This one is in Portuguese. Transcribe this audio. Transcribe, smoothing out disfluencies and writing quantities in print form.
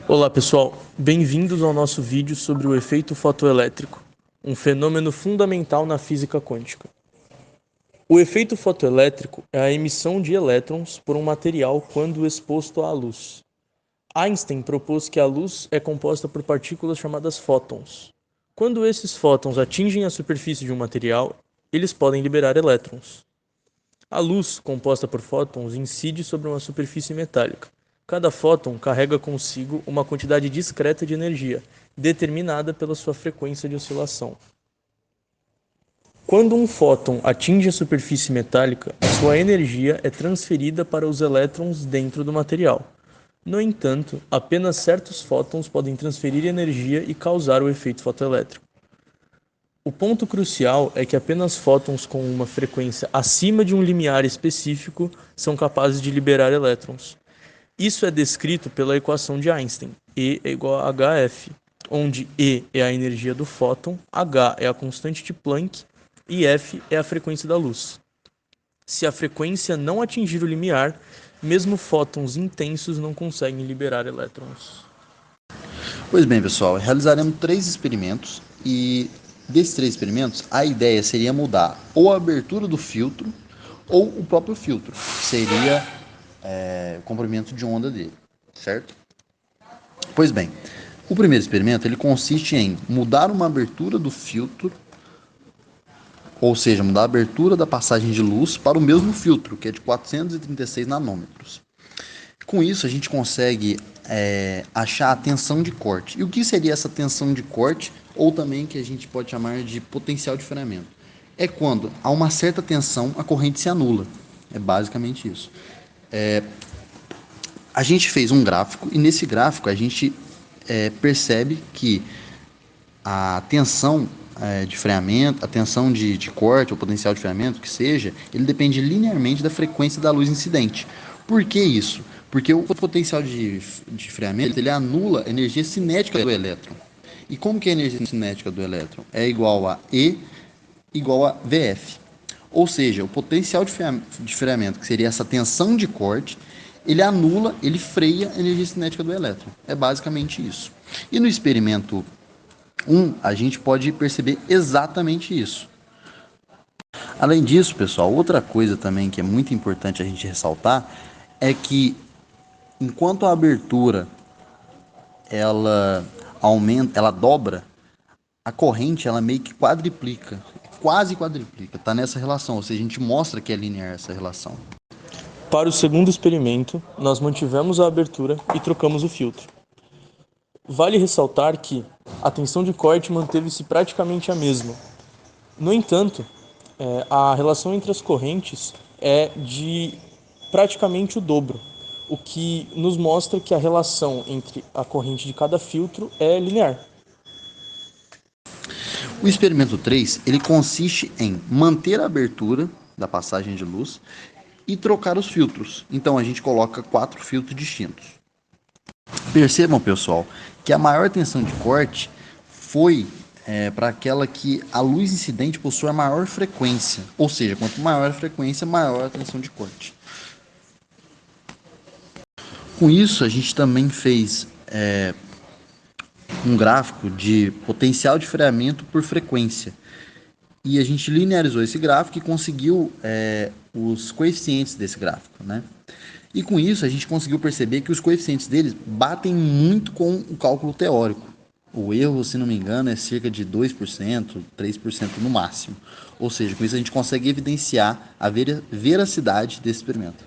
Olá pessoal, bem-vindos ao nosso vídeo sobre o efeito fotoelétrico, um fenômeno fundamental na física quântica. O efeito fotoelétrico é a emissão de elétrons por um material quando exposto à luz. Einstein propôs que a luz é composta por partículas chamadas fótons. Quando esses fótons atingem a superfície de um material, eles podem liberar elétrons. A luz, composta por fótons, incide sobre uma superfície metálica. Cada fóton carrega consigo uma quantidade discreta de energia, determinada pela sua frequência de oscilação. Quando um fóton atinge a superfície metálica, sua energia é transferida para os elétrons dentro do material. No entanto, apenas certos fótons podem transferir energia e causar o efeito fotoelétrico. O ponto crucial é que apenas fótons com uma frequência acima de um limiar específico são capazes de liberar elétrons. Isso é descrito pela equação de Einstein, E é igual a hf, onde E é a energia do fóton, h é a constante de Planck e f é a frequência da luz. Se a frequência não atingir o limiar, mesmo fótons intensos não conseguem liberar elétrons. Pois bem, pessoal, realizaremos 3 experimentos e desses 3 experimentos a ideia seria mudar ou a abertura do filtro ou o próprio filtro, que seria o comprimento de onda dele, certo? Pois bem, o primeiro experimento ele consiste em mudar uma abertura do filtro, ou seja, mudar a abertura da passagem de luz para o mesmo filtro, que é de 436 nanômetros. Com isso, a gente consegue achar a tensão de corte. E o que seria essa tensão de corte, ou também que a gente pode chamar de potencial de freamento? É quando a uma certa tensão a corrente se anula. É basicamente isso. A gente fez um gráfico e nesse gráfico a gente percebe que a tensão de freamento, a tensão de corte, ou potencial de freamento, que seja, ele depende linearmente da frequência da luz incidente. Por que isso? Porque o potencial de freamento ele anula a energia cinética do elétron. E como que é a energia cinética do elétron? É igual a E igual a VF. Ou seja, o potencial de freamento, que seria essa tensão de corte, ele anula, ele freia a energia cinética do elétron. É basicamente isso. E no experimento 1, a gente pode perceber exatamente isso. Além disso, pessoal, outra coisa também que é muito importante a gente ressaltar é que enquanto a abertura ela aumenta, ela dobra, a corrente ela meio que quadriplica, quase quadriplica, tá nessa relação, ou seja, a gente mostra que é linear essa relação. Para o segundo experimento, nós mantivemos a abertura e trocamos o filtro. Vale ressaltar que a tensão de corte manteve-se praticamente a mesma. No entanto, a relação entre as correntes é de praticamente o dobro, o que nos mostra que a relação entre a corrente de cada filtro é linear. O experimento 3, ele consiste em manter a abertura da passagem de luz e trocar os filtros. Então a gente coloca 4 filtros distintos. Percebam, pessoal, que a maior tensão de corte foi para aquela que a luz incidente possui a maior frequência. Ou seja, quanto maior a frequência, maior a tensão de corte. Com isso, a gente também fez um gráfico de potencial de freamento por frequência. E a gente linearizou esse gráfico e conseguiu os coeficientes desse gráfico, né? E com isso a gente conseguiu perceber que os coeficientes deles batem muito com o cálculo teórico. O erro, se não me engano, é cerca de 2%, 3% no máximo. Ou seja, com isso a gente consegue evidenciar a veracidade desse experimento.